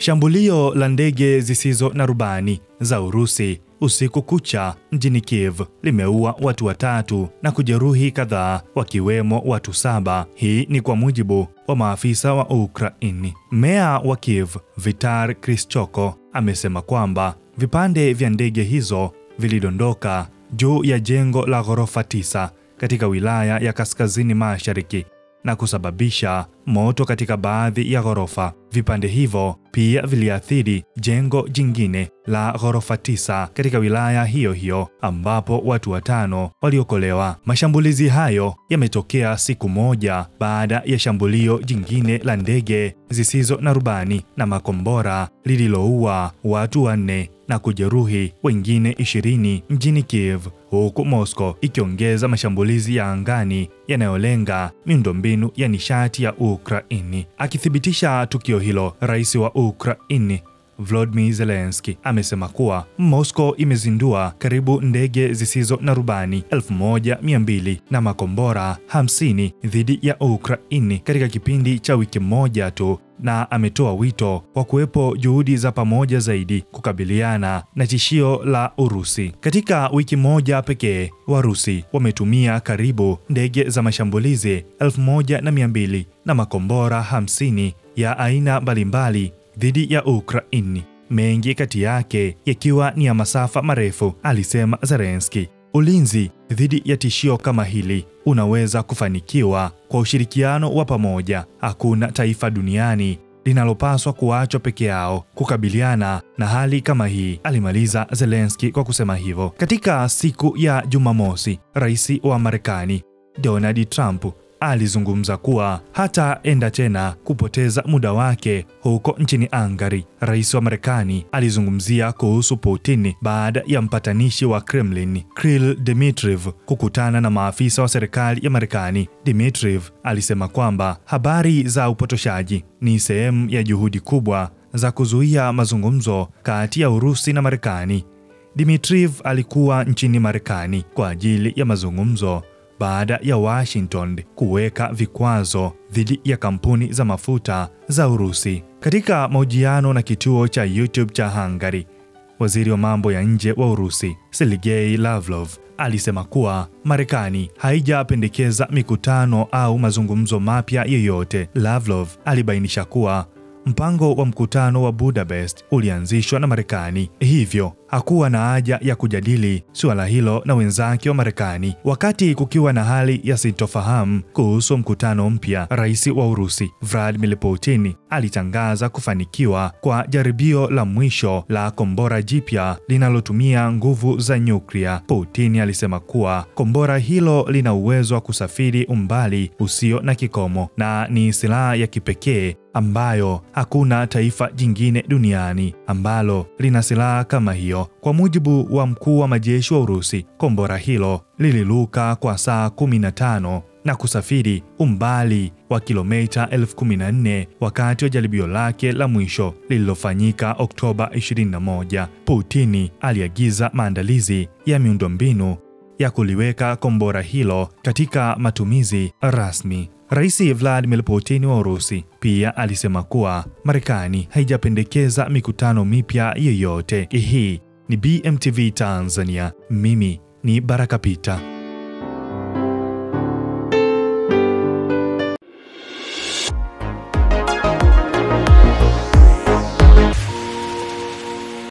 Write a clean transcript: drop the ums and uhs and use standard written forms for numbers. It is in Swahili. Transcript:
Shambulio la ndege zisizo na rubani za Urusi usiku kucha mjini Kiev limeua watu 3 na kujeruhi kadhaa, wakiwemo watu 7. Hii ni kwa mujibu wa maafisa wa Ukraini. Meya wa Kiev, Vitar Klitschko, amesema kwamba vipande vya ndege hizo vilidondoka juu ya jengo la ghorofa 9 katika wilaya ya kaskazini mashariki na kusababisha moto katika baadhi ya ghorofa. Vipande hivyo pia viliathiri jengo jingine la ghorofa 9 katika wilaya hiyo hiyo ambapo watu 5 waliokolewa. Mashambulizi hayo yametokea siku moja baada ya shambulio jingine la ndege zisizo na rubani na makombora lililoua watu 4 na kujeruhi wengine 20 mjini Kiev, huku Moscow ikiongeza mashambulizi ya angani yanayolenga miundombinu ya nishati ya Ukraini. Akithibitisha tukio hilo, rais wa Ukraini Volodymyr Zelensky amesema kuwa Moscow imezindua karibu ndege zisizo na rubani 1200 na makombora 50 dhidi ya Ukraini katika kipindi cha wiki moja tu, na ametoa wito wa kuwepo juhudi za pamoja zaidi kukabiliana na tishio la Urusi. Katika wiki moja pekee, Warusi wametumia karibu ndege za mashambulizi 1200 na makombora 50 ya aina mbalimbali dhidi ya Ukraini, mengi kati yake yakiwa ni ya masafa marefu, alisema Zelensky. Ulinzi dhidi ya tishio kama hili unaweza kufanikiwa kwa ushirikiano wa pamoja. Hakuna taifa duniani linalopaswa kuachwa peke yao kukabiliana na hali kama hii, alimaliza Zelensky kwa kusema hivyo. Katika siku ya Jumamosi, rais wa Marekani Donald Trump alizungumza kuwa hataenda tena kupoteza muda wake huko nchini Hungary. Rais wa Marekani alizungumzia kuhusu Putin baada ya mpatanishi wa Kremlin, Kirill Dmitriev, kukutana na maafisa wa serikali ya Marekani. Dmitriev alisema kwamba habari za upotoshaji ni sehemu ya juhudi kubwa za kuzuia mazungumzo kati ya Urusi na Marekani. Dmitriev alikuwa nchini Marekani kwa ajili ya mazungumzo baada ya Washington kuweka vikwazo dhidi ya kampuni za mafuta za Urusi. Katika mahojiano na kituo cha YouTube cha Hungary, waziri wa mambo ya nje wa Urusi, Sergei Lavrov, alisema kuwa Marekani haijapendekeza mikutano au mazungumzo mapya yoyote. Lavrov alibainisha kuwa mpango wa mkutano wa Budapest ulianzishwa na Marekani, hivyo hakuwa na haja ya kujadili suala hilo na wenzake wa Marekani. Wakati kukiwa na hali ya sintofahamu kuhusu mkutano mpya, rais wa Urusi Vladimir Putin alitangaza kufanikiwa kwa jaribio la mwisho la kombora jipya linalotumia nguvu za nyuklia. Putin alisema kuwa kombora hilo lina uwezo wa kusafiri umbali usio na kikomo na ni silaha ya kipekee ambayo hakuna taifa jingine duniani ambalo lina silaha kama hiyo. Kwa mujibu wa mkuu wa majeshi wa Urusi, kombora hilo liliruka kwa saa 15 na kusafiri umbali wa kilomita 14,000 wakati wa jaribio lake la mwisho lililofanyika Oktoba 21. Putin aliagiza maandalizi ya miundombinu ya kuliweka kombora hilo katika matumizi rasmi. Rais Vladimir Putin wa Urusi pia alisema kuwa Marekani haijapendekeza mikutano mipya yoyote. Hii ni BMTV Tanzania. Mimi ni Baraka Peter.